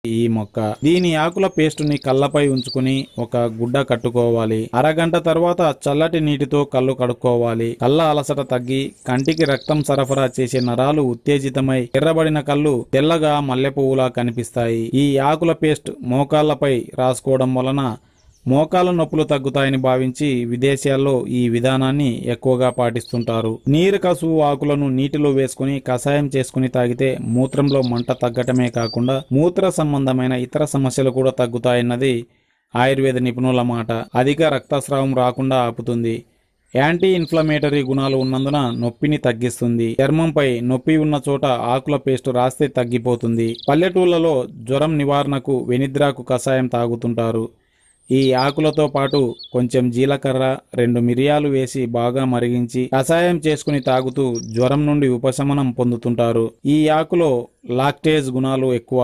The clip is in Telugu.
ఈ మొక్క. దీని ఆకుల పేస్టుని కళ్ళపై ఉంచుకుని ఒక గుడ్డ కట్టుకోవాలి. అరగంట తర్వాత చల్లటి నీటితో కళ్ళు కడుక్కోవాలి. కళ్ళ అలసట తగ్గి కంటికి రక్తం సరఫరా చేసే నరాలు ఉత్తేజితమై ఎర్రబడిన కళ్ళు తెల్లగా మల్లెపువ్వులా కనిపిస్తాయి. ఈ ఆకుల పేస్ట్ మోకాళ్లపై రాసుకోవడం వలన మోకాల నొప్పులు తగ్గుతాయని భావించి విదేశాల్లో ఈ విధానాన్ని ఎక్కువగా పాటిస్తుంటారు. నీరు కసువు ఆకులను నీటిలో వేసుకుని కషాయం చేసుకుని తాగితే మూత్రంలో మంట తగ్గటమే కాకుండా మూత్ర సంబంధమైన ఇతర సమస్యలు కూడా తగ్గుతాయన్నది ఆయుర్వేద నిపుణుల మాట. అధిక రక్తస్రావం రాకుండా ఆపుతుంది. యాంటీ ఇన్ఫ్లమేటరీ గుణాలు ఉన్నందున నొప్పిని తగ్గిస్తుంది. చర్మంపై నొప్పి ఉన్న చోట ఆకుల పేస్టు రాస్తే తగ్గిపోతుంది. పల్లెటూళ్లలో జ్వరం నివారణకు వెనిద్రాకు కషాయం తాగుతుంటారు. ఈ ఆకులతో పాటు కొంచెం జీలకర్ర 2 మిరియాలు వేసి బాగా మరిగించి కషాయం చేసుకుని తాగుతూ జ్వరం నుండి ఉపశమనం పొందుతుంటారు. ఈ ఆకులో లాక్టేజ్ గుణాలు ఎక్కువ.